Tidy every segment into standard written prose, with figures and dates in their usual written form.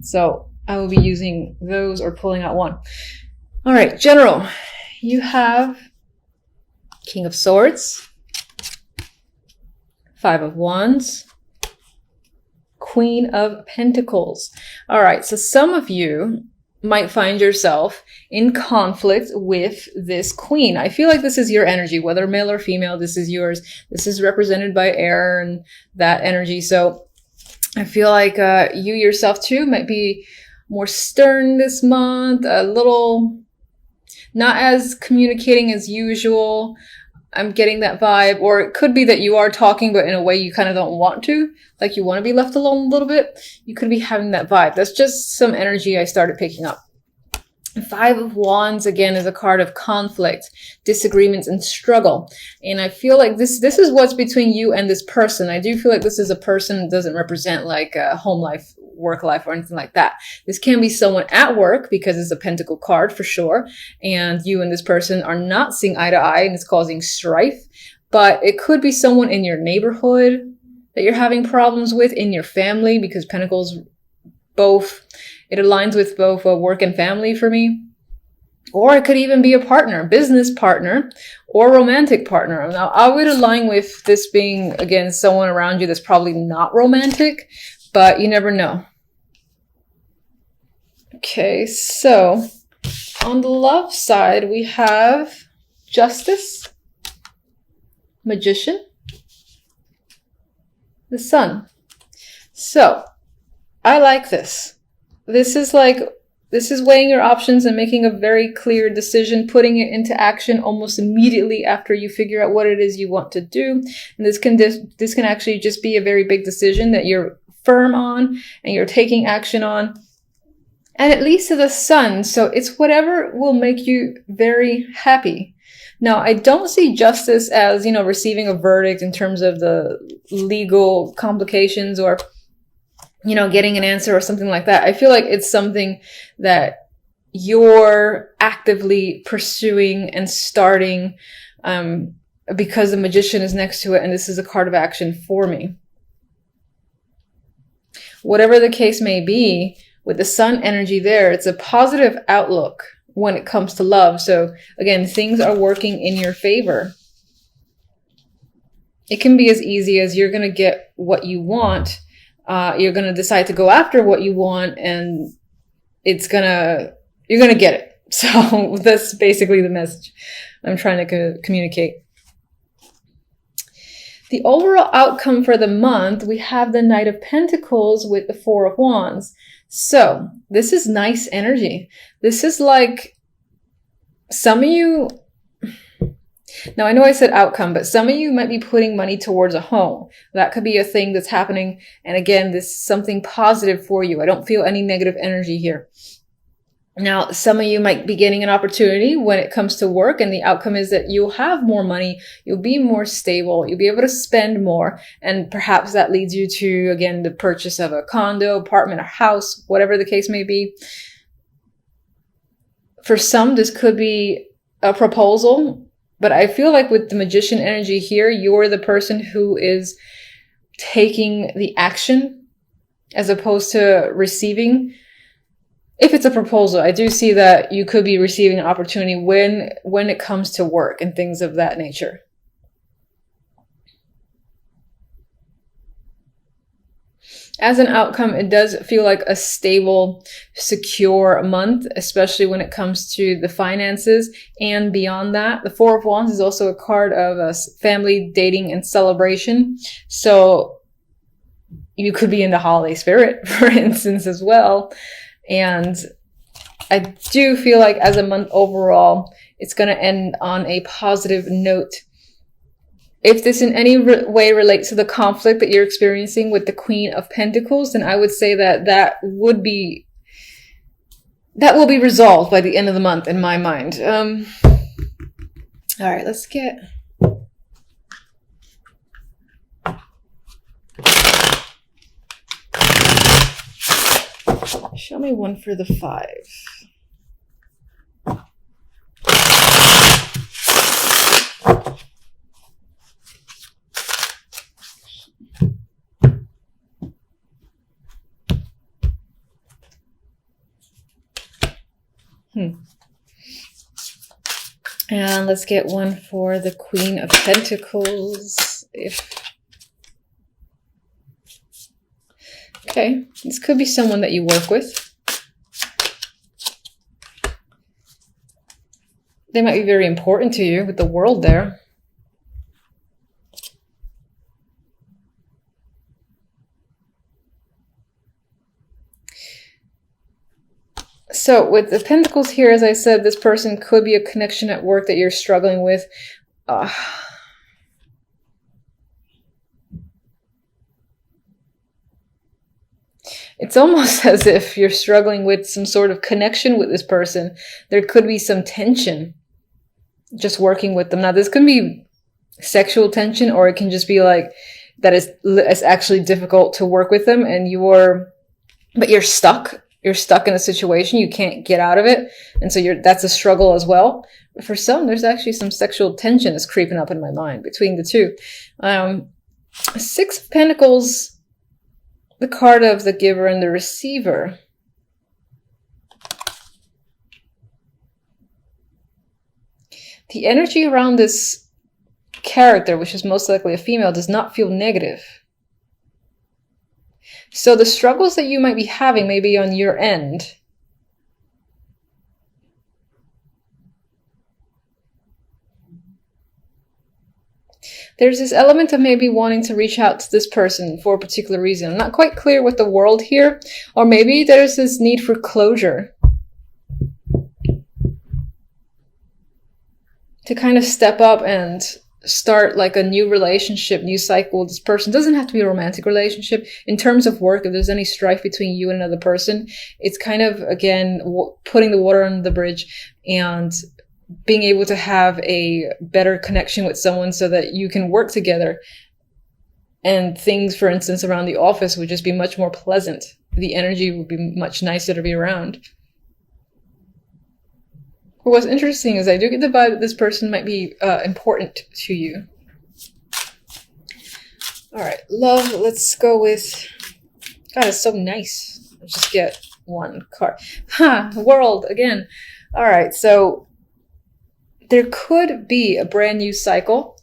So I will be using those or pulling out one. All right, general, you have King of Swords, Five of Wands, Queen of Pentacles. All right, so some of you might find yourself in conflict with this queen. I feel like this is your energy, whether male or female, this is yours. This is represented by air and that energy. So I feel like you yourself too might be more stern this month, a little not as communicating as usual. I'm getting that vibe. Or it could be that you are talking, but in a way you kind of don't want to. Like you want to be left alone a little bit. You could be having that vibe. That's just some energy I started picking up. Five of Wands, again, is a card of conflict, disagreements, and struggle. And I feel like this is what's between you and this person. I do feel like this is a person that doesn't represent like a home life, work life, or anything like that. This can be someone at work because it's a pentacle card for sure. And you and this person are not seeing eye to eye and it's causing strife. But it could be someone in your neighborhood that you're having problems with, in your family, because pentacles both... It aligns with both work and family for me. Or it could even be a partner, business partner, or romantic partner. Now, I would align with this being, again, someone around you that's probably not romantic, but you never know. Okay, so on the love side, we have Justice, Magician, the Sun. So, I like this. This is weighing your options and making a very clear decision, putting it into action almost immediately after you figure out what it is you want to do. And this can actually just be a very big decision that you're firm on and you're taking action on. And it leads to the Sun. So it's whatever will make you very happy. Now, I don't see justice as, receiving a verdict in terms of the legal complications or getting an answer or something like that. I feel like it's something that you're actively pursuing and starting because the Magician is next to it, and this is a card of action for me. Whatever the case may be, with the Sun energy there, it's a positive outlook when it comes to love. So again, things are working in your favor. It can be as easy as you're going to get what you want. You're going to decide to go after what you want, and you're going to get it. So that's basically the message I'm trying to communicate. The overall outcome for the month, we have the Knight of Pentacles with the Four of Wands. So this is nice energy. This is like some of you... Now, I know I said outcome, but some of you might be putting money towards a home. That could be a thing that's happening. And again, this is something positive for you. I don't feel any negative energy here. Now, some of you might be getting an opportunity when it comes to work, and the outcome is that you'll have more money, you'll be more stable, you'll be able to spend more, and perhaps that leads you to, again, the purchase of a condo, apartment, or house, whatever the case may be. For some, this could be a proposal. But I feel like with the Magician energy here, you're the person who is taking the action as opposed to receiving. If it's a proposal, I do see that you could be receiving an opportunity when it comes to work and things of that nature. As an outcome, it does feel like a stable, secure month, especially when it comes to the finances and beyond that. The Four of Wands is also a card of family, dating, and celebration. So you could be in the holiday spirit, for instance, as well. And I do feel like as a month overall, it's going to end on a positive note. If this in any way relates to the conflict that you're experiencing with the Queen of Pentacles, then I would say that will be resolved by the end of the month in my mind. All right, let's get... Show me one for the 5. And let's get one for the Queen of Pentacles. Okay, this could be someone that you work with. They might be very important to you with the World there. So with the Pentacles here, as I said, this person could be a connection at work that you're struggling with. It's almost as if you're struggling with some sort of connection with this person. There could be some tension just working with them. Now, this can be sexual tension, or it can just be like that it's actually difficult to work with them, and but you're stuck. You're stuck in a situation. You can't get out of it. And so that's a struggle as well. But for some, there's actually some sexual tension that's creeping up in my mind between the two. Six of Pentacles, the card of the giver and the receiver. The energy around this character, which is most likely a female, does not feel negative. So the struggles that you might be having may be on your end. There's this element of maybe wanting to reach out to this person for a particular reason. I'm not quite clear with the World here. Or maybe there's this need for closure. To kind of step up and start like a new relationship, new cycle with this person. It doesn't have to be a romantic relationship. In terms of work, if there's any strife between you and another person, it's kind of, again, putting the water under the bridge and being able to have a better connection with someone so that you can work together. And things, for instance, around the office would just be much more pleasant. The energy would be much nicer to be around. What's interesting is I do get the vibe that this person might be important to you. All right, love, let's go with... God, it's so nice. Let's just get one card. World, again. All right, so there could be a brand new cycle.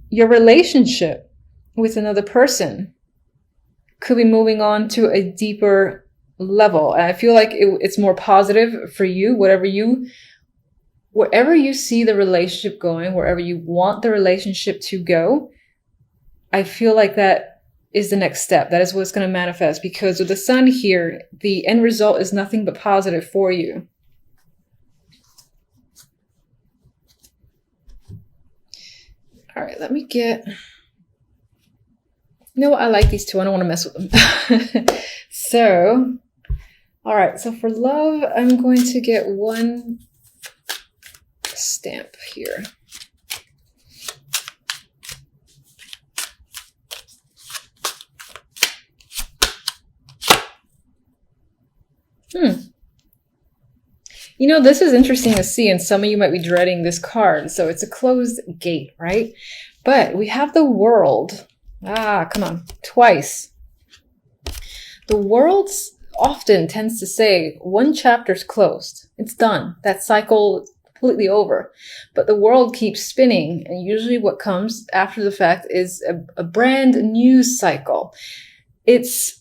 Your relationship with another person could be moving on to a deeper level. And I feel like it's more positive for you, wherever you see the relationship going, wherever you want the relationship to go, I feel like that is the next step. That is what's going to manifest, because with the Sun here, the end result is nothing but positive for you. All right, let me get... You know what? I like these two. I don't want to mess with them. So, all right. So for love, I'm going to get one stamp here. You know, this is interesting to see, and some of you might be dreading this card. So it's a closed gate, right? But we have the World. Come on, twice. The World often tends to say one chapter's closed. It's done. That cycle completely over. But the World keeps spinning, and usually what comes after the fact is a brand new cycle. It's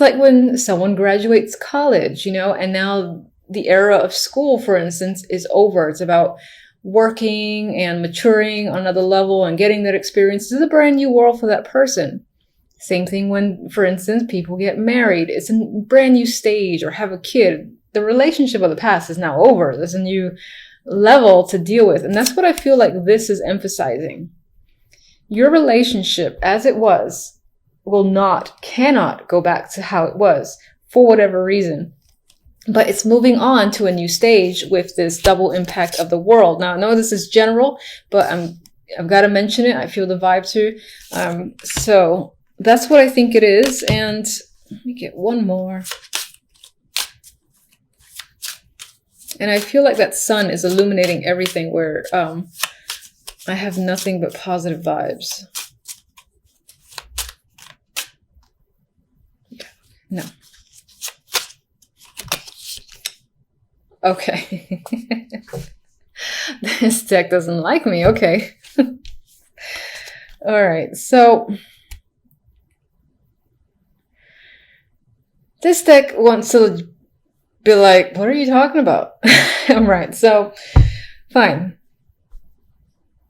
like when someone graduates college, you know, and now the era of school, for instance, is over. It's about working and maturing on another level and getting that experience. This is a brand new world for that person. Same thing when, for instance, people get married. It's a brand new stage, or have a kid. The relationship of the past is now over. There's a new level to deal with. And that's what I feel like this is emphasizing. Your relationship as it was cannot go back to how it was for whatever reason. But it's moving on to a new stage with this double impact of the World. Now, I know this is general, but I've got to mention it. I feel the vibe too. So that's what I think it is. And let me get one more. And I feel like that Sun is illuminating everything, where I have nothing but positive vibes. No. Okay. This deck doesn't like me. Okay. All right. So this deck wants to be like, what are you talking about? All right. So fine.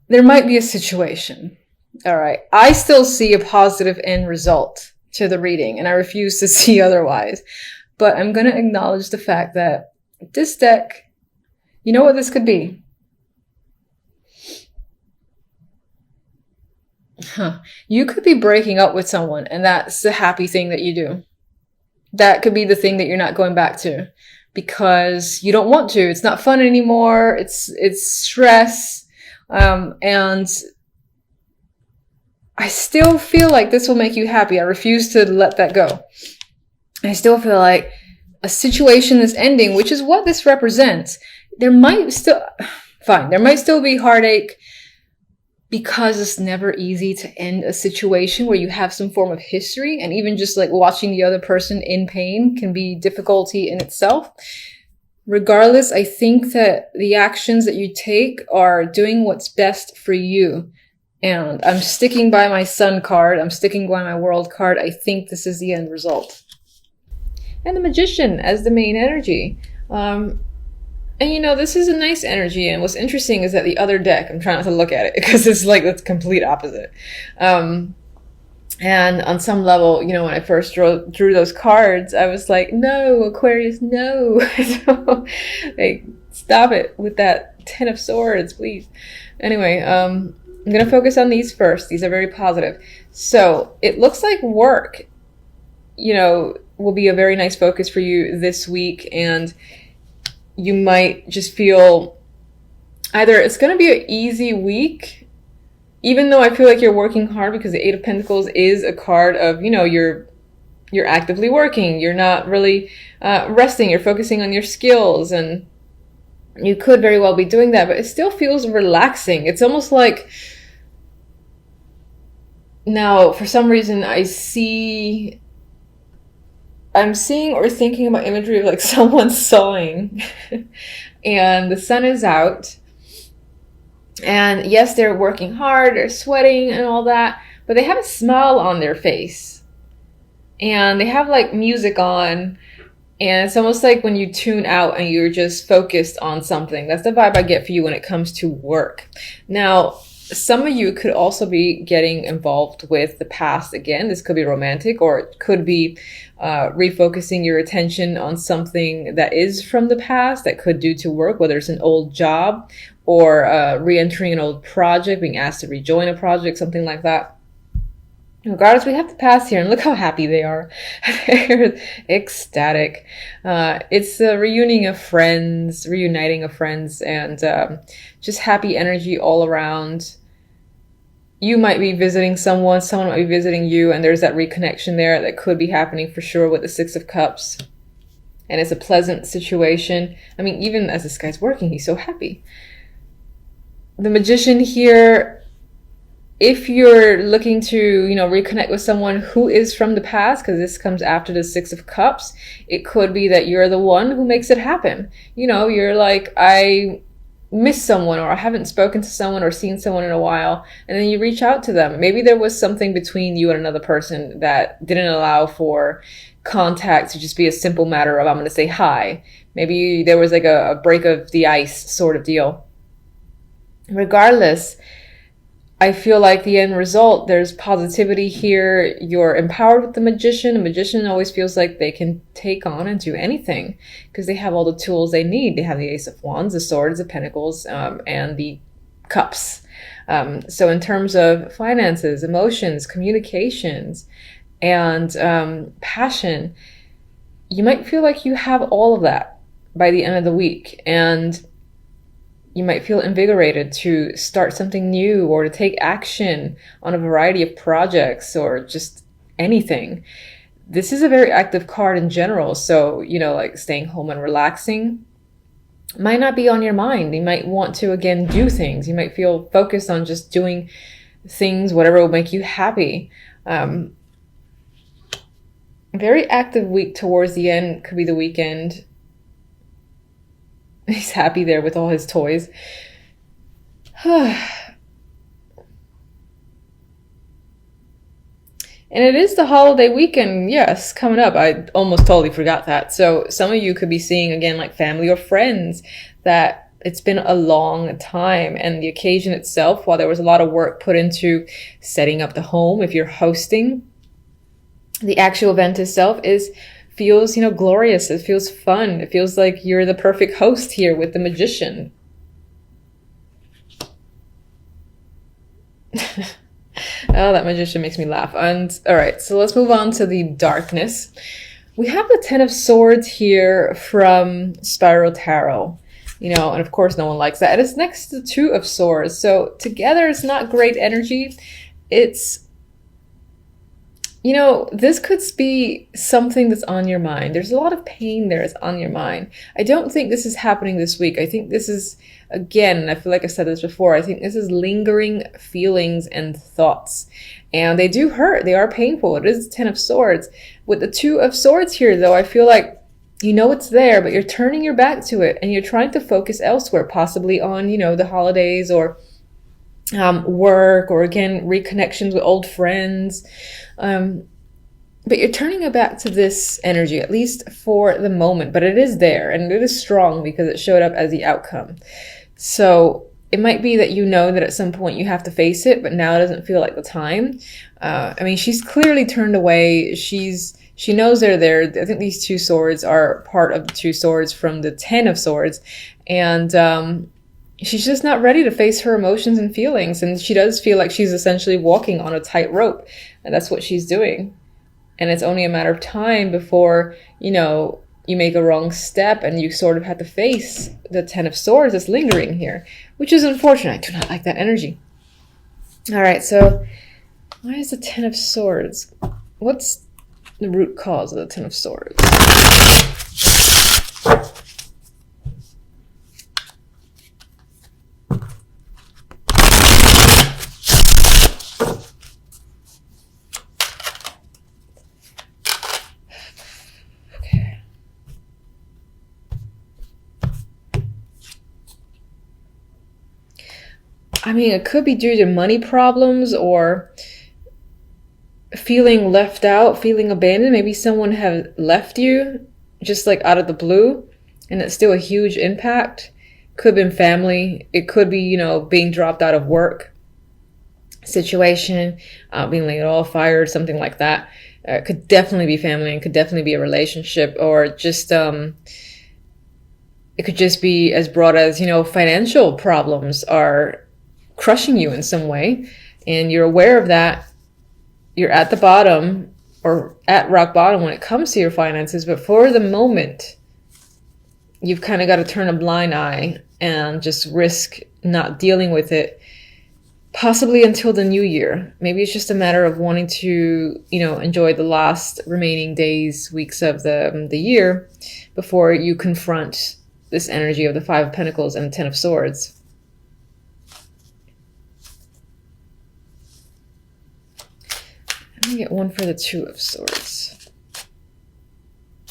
There might be a situation. All right. I still see a positive end result to the reading, and I refuse to see otherwise. But I'm going to acknowledge the fact that this deck, you know what this could be? You could be breaking up with someone, and that's the happy thing that you do. That could be the thing that you're not going back to because you don't want to. It's not fun anymore. It's stress. And I still feel like this will make you happy. I refuse to let that go. I still feel like a situation is ending, which is what this represents. There might still be heartache because it's never easy to end a situation where you have some form of history, and even just like watching the other person in pain can be difficulty in itself. Regardless, I think that the actions that you take are doing what's best for you. And I'm sticking by my Sun card. I'm sticking by my World card. I think this is the end result. And the Magician as the main energy. And you know, this is a nice energy, and what's interesting is that the other deck, I'm trying not to look at it because it's like the complete opposite. And on some level, you know, when I first drew those cards, I was like, no, Aquarius, no. So, like, stop it with that 10 of Swords, please. Anyway, I'm going to focus on these first. These are very positive. So it looks like work, you know, will be a very nice focus for you this week, and you might just feel either it's going to be an easy week, even though I feel like you're working hard, because the Eight of Pentacles is a card of, you know, you're actively working. You're not really resting. You're focusing on your skills, and you could very well be doing that, but it still feels relaxing. It's almost like, now, for some reason, I'm seeing or thinking about imagery of like someone sewing and the sun is out, and yes, they're working hard, they're sweating and all that, but they have a smile on their face, and they have like music on, and it's almost like when you tune out and you're just focused on something. That's the vibe I get for you when it comes to work. Now, some of you could also be getting involved with the past again. This could be romantic, or it could be refocusing your attention on something that is from the past that could do to work, whether it's an old job or re-entering an old project, being asked to rejoin a project, something like that. Regardless, we have the past here, and look how happy they are. They're ecstatic. It's a reuniting of friends, and just happy energy all around. You might be visiting someone might be visiting you, and there's that reconnection there that could be happening for sure with the Six of Cups. And it's a pleasant situation. I mean, even as this guy's working, he's so happy. The Magician here, if you're looking to, you know, reconnect with someone who is from the past, because this comes after the Six of Cups, it could be that you're the one who makes it happen. You know, you're like, I miss someone, or I haven't spoken to someone or seen someone in a while, and then you reach out to them. Maybe there was something between you and another person that didn't allow for contact to just be a simple matter of, I'm going to say hi. Maybe there was like a break of the ice sort of deal. Regardless, I feel like the end result, there's positivity here. You're empowered with the Magician. The Magician always feels like they can take on and do anything because they have all the tools they need. They have the Ace of Wands, the Swords, the Pentacles, and the Cups. So in terms of finances, emotions, communications, and passion, you might feel like you have all of that by the end of the week. And you might feel invigorated to start something new or to take action on a variety of projects or just anything. This is a very active card in general. So, you know, like staying home and relaxing might not be on your mind. You might want to, again, do things. You might feel focused on just doing things, whatever will make you happy. Very active week towards the end. Could be the weekend. He's happy there with all his toys. And it is the holiday weekend, yes, coming up. I almost totally forgot that. So some of you could be seeing, again, like family or friends, that it's been a long time. And the occasion itself, while there was a lot of work put into setting up the home, if you're hosting, the actual event itself feels, glorious. It feels fun. It feels like you're the perfect host here with the magician. Oh, that magician makes me laugh. And all right, so let's move on to the darkness. We have the Ten of Swords here from Spiral Tarot, and of course no one likes that. And it's next to the Two of Swords. So together it's not great energy. It's, this could be something that's on your mind. There's a lot of pain there that's on your mind. I don't think this is happening this week. I think this is, again, I feel like I said this before, I think this is lingering feelings and thoughts. And they do hurt. They are painful. It is the Ten of Swords. With the Two of Swords here, though, I feel like it's there, but you're turning your back to it and you're trying to focus elsewhere, possibly on, the holidays or work, or again, reconnections with old friends. But you're turning it back to this energy, at least for the moment, but it is there and it is strong because it showed up as the outcome. So it might be that that at some point you have to face it, but now it doesn't feel like the time. She's clearly turned away. She knows they're there. I think these two swords are part of the two swords from the Ten of Swords. And she's just not ready to face her emotions and feelings. And she does feel like she's essentially walking on a tightrope. And that's what she's doing. And it's only a matter of time before, you make a wrong step and you sort of have to face the Ten of Swords that's lingering here, which is unfortunate. I do not like that energy. All right, so why is the Ten of Swords? What's the root cause of the Ten of Swords? It could be due to money problems or feeling left out, feeling abandoned. Maybe someone have left you just like out of the blue, and it's still a huge impact. Could have been family. It could be, being dropped out of work situation, being laid off, fired, something like that. It could definitely be family and could definitely be a relationship, or just, it could just be as broad as, financial problems are crushing you in some way, and you're aware of that. You're at the bottom or at rock bottom when it comes to your finances, but for the moment you've kind of got to turn a blind eye and just risk not dealing with it, possibly until the new year. Maybe it's just a matter of wanting to, enjoy the last remaining days, weeks of the year before you confront this energy of the Five of Pentacles and the Ten of Swords. Let me get one for the Two of Swords.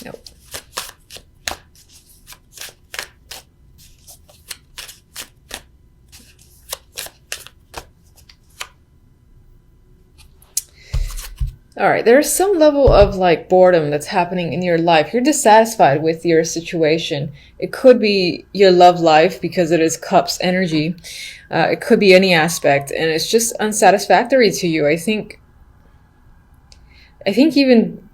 Nope. All right, there's some level of like boredom that's happening in your life. You're dissatisfied with your situation. It could be your love life because it is Cups energy. It could be any aspect, and it's just unsatisfactory to you. I think even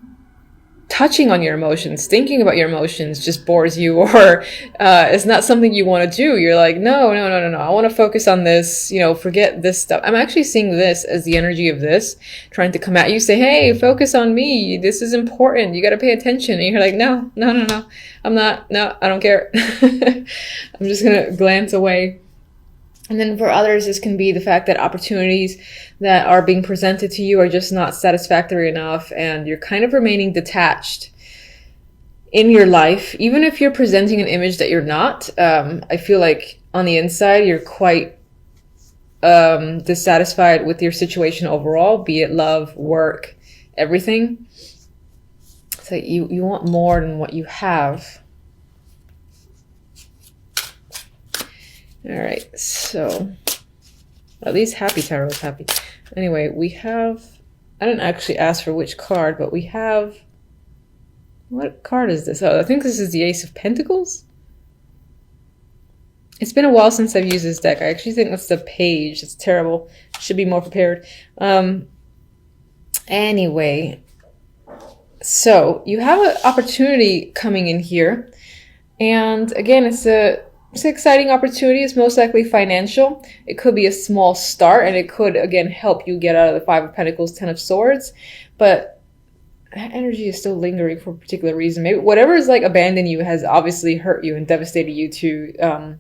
touching on your emotions, thinking about your emotions just bores you, or it's not something you want to do. You're like, no. I want to focus on this, forget this stuff. I'm actually seeing this as the energy of this trying to come at you, say, hey, focus on me. This is important. You got to pay attention. And you're like, no. I'm not. No, I don't care. I'm just going to glance away. And then for others, this can be the fact that opportunities that are being presented to you are just not satisfactory enough, and you're kind of remaining detached in your life. Even if you're presenting an image that you're not, I feel like on the inside, you're quite dissatisfied with your situation overall, be it love, work, everything. So you want more than what you have. All right, so at least Happy Tarot is happy. Anyway, we have, I didn't actually ask for which card, but we have, what card is this? Oh, I think this is the Ace of Pentacles. It's been a while since I've used this deck. I actually think that's the page. It's terrible. Should be more prepared. Anyway, so you have an opportunity coming in here. And again, it's an exciting opportunity. It's most likely financial. It could be a small start, and it could, again, help you get out of the Five of Pentacles, Ten of Swords. But that energy is still lingering for a particular reason. Maybe whatever is like abandoned you has obviously hurt you and devastated you to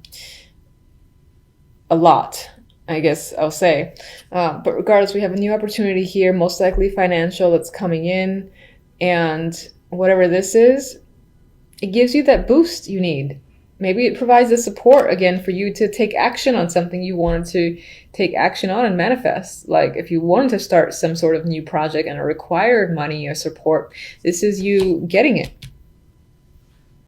a lot, I guess I'll say. But regardless, we have a new opportunity here, most likely financial, that's coming in. And whatever this is, it gives you that boost you need. Maybe it provides the support, again, for you to take action on something you wanted to take action on and manifest. Like if you wanted to start some sort of new project and it required money or support, this is you getting it.